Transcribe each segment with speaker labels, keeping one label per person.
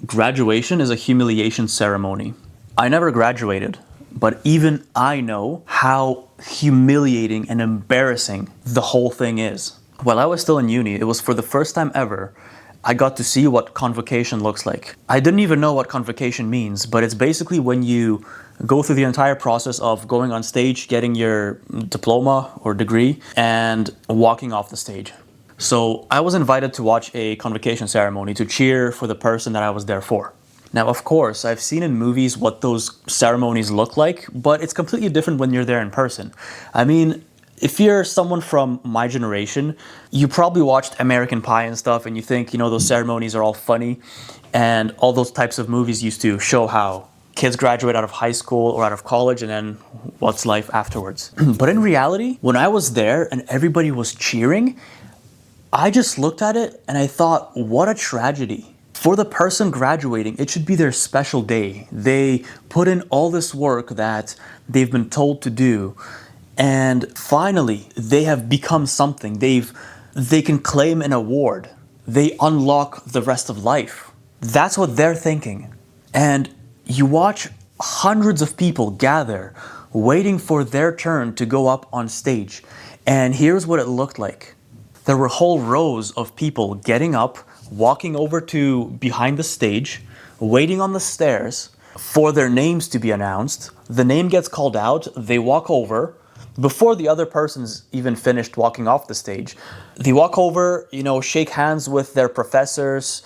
Speaker 1: Graduation is a humiliation ceremony. I never graduated, but even I know how humiliating and embarrassing the whole thing is. While I was still in uni, it was for the first time ever I got to see what convocation looks like. I didn't even know what convocation means, but it's basically when you go through the entire process of going on stage, getting your diploma or degree, and walking off the stage. So I was invited to watch a convocation ceremony to cheer for the person that I was there for. Now, of course, I've seen in movies what those ceremonies look like, but it's completely different when you're there in person. I mean, if you're someone from my generation, you probably watched American Pie and stuff, and you think, those ceremonies are all funny, and all those types of movies used to show how kids graduate out of high school or out of college, and then what's life afterwards. But in reality, when I was there and everybody was cheering, I just looked at it and I thought, what a tragedy. For the person graduating, it should be their special day. They put in all this work that they've been told to do, and finally they have become something. They can claim an award. They unlock the rest of life. That's what they're thinking. And you watch hundreds of people gather, waiting for their turn to go up on stage. And here's what it looked like. There were whole rows of people getting up, walking over to behind the stage, waiting on the stairs for their names to be announced. The name gets called out, they walk over. Before the other person's even finished walking off the stage, they walk over, shake hands with their professors.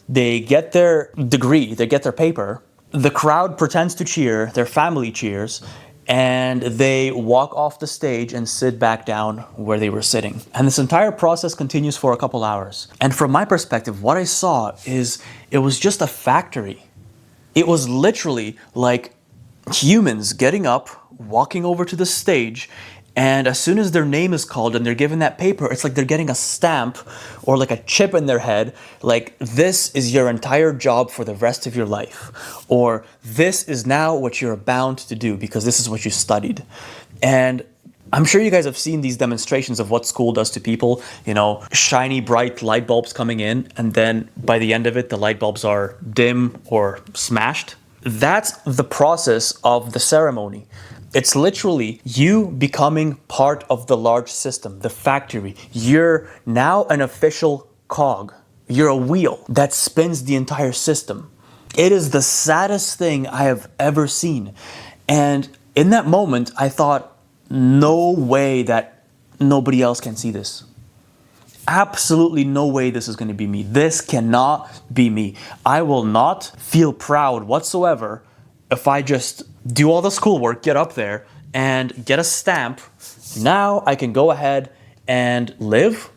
Speaker 1: They get their degree, they get their paper. The crowd pretends to cheer, their family cheers, and they walk off the stage and sit back down where they were sitting. And this entire process continues for a couple hours. And from my perspective, what I saw is it was just a factory. It was literally like humans getting up, walking over to the stage, and as soon as their name is called and they're given that paper, it's like they're getting a stamp or like a chip in their head, like this is your entire job for the rest of your life, or this is now what you're bound to do because this is what you studied. And I'm sure you guys have seen these demonstrations of what school does to people, shiny, bright light bulbs coming in, and then by the end of it, the light bulbs are dim or smashed. That's the process of the ceremony. It's literally you becoming part of the large system, the factory. You're now an official cog. You're a wheel that spins the entire system. It is the saddest thing I have ever seen. And in that moment, I thought, no way that nobody else can see this. Absolutely no way this is going to be me. This cannot be me. I will not feel proud whatsoever if I just do all the schoolwork, get up there, and get a stamp. Now I can go ahead and live.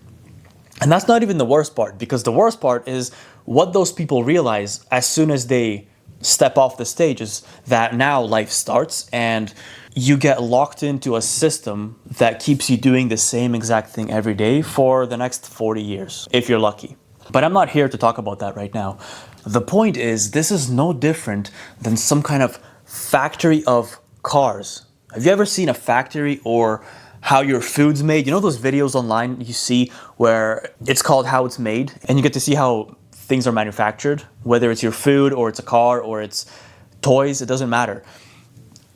Speaker 1: And that's not even the worst part, because the worst part is what those people realize as soon as they step off the stage is that now life starts and you get locked into a system that keeps you doing the same exact thing every day for the next 40 years, if you're lucky. But I'm not here to talk about that right now. The point is, this is no different than some kind of factory of cars. Have you ever seen a factory or how your food's made? Those videos online you see where it's called How It's Made, and you get to see how things are manufactured, whether it's your food or it's a car or it's toys, it doesn't matter.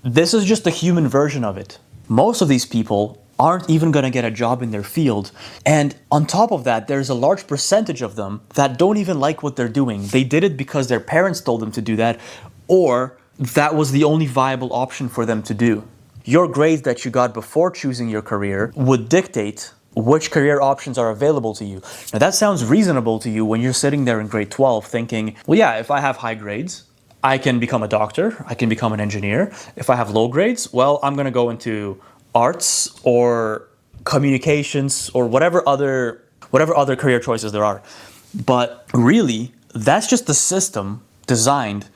Speaker 1: This is just the human version of it. Most of these people aren't even going to get a job in their field. And on top of that, there's a large percentage of them that don't even like what they're doing. They did it because their parents told them to do that, or that was the only viable option for them to do. Your grades that you got before choosing your career would dictate which career options are available to you. Now that sounds reasonable to you when you're sitting there in grade 12 thinking, well, yeah, if I have high grades, I can become a doctor, I can become an engineer. If I have low grades, well, I'm going to go into arts or communications or whatever other career choices there are. But really, that's just the system designed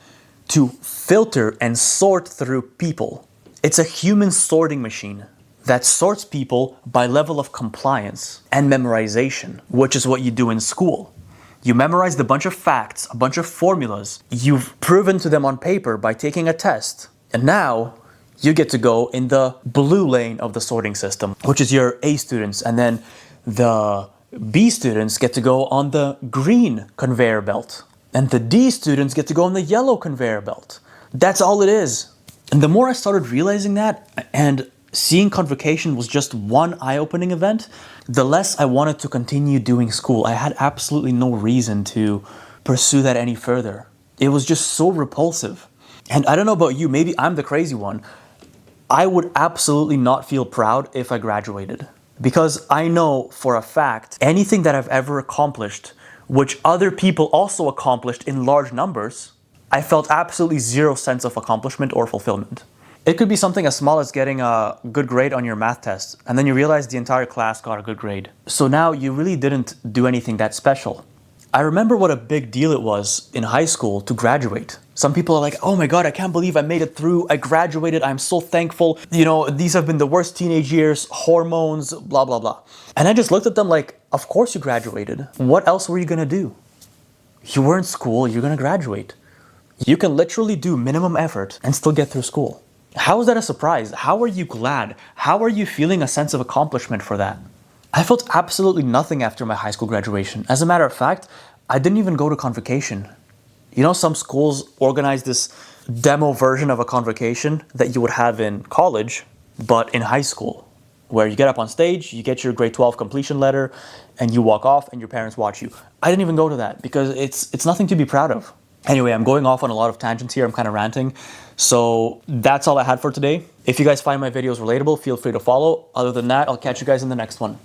Speaker 1: to filter and sort through people. It's a human sorting machine that sorts people by level of compliance and memorization, which is what you do in school. You memorized a bunch of facts, a bunch of formulas. You've proven to them on paper by taking a test. And now you get to go in the blue lane of the sorting system, which is your A students. And then the B students get to go on the green conveyor belt. And the D students get to go on the yellow conveyor belt. That's all it is. And the more I started realizing that, and seeing convocation was just one eye-opening event, the less I wanted to continue doing school. I had absolutely no reason to pursue that any further. It was just so repulsive. And I don't know about you, maybe I'm the crazy one. I would absolutely not feel proud if I graduated. Because I know for a fact, anything that I've ever accomplished, which other people also accomplished in large numbers, I felt absolutely zero sense of accomplishment or fulfillment. It could be something as small as getting a good grade on your math test, and then you realize the entire class got a good grade. So now you really didn't do anything that special. I remember what a big deal it was in high school to graduate. Some people are like, oh my God, I can't believe I made it through. I graduated. I'm so thankful. You know, these have been the worst teenage years, hormones, blah, blah, blah. And I just looked at them like, of course you graduated. What else were you going to do? You were in school. You're going to graduate. You can literally do minimum effort and still get through school. How is that a surprise? How are you glad? How are you feeling a sense of accomplishment for that? I felt absolutely nothing after my high school graduation. As a matter of fact, I didn't even go to convocation. You know, some schools organize this demo version of a convocation that you would have in college, but in high school, where you get up on stage, you get your grade 12 completion letter, and you walk off and your parents watch you. I didn't even go to that because it's nothing to be proud of. Anyway, I'm going off on a lot of tangents here. I'm kind of ranting. So that's all I had for today. If you guys find my videos relatable, feel free to follow. Other than that, I'll catch you guys in the next one.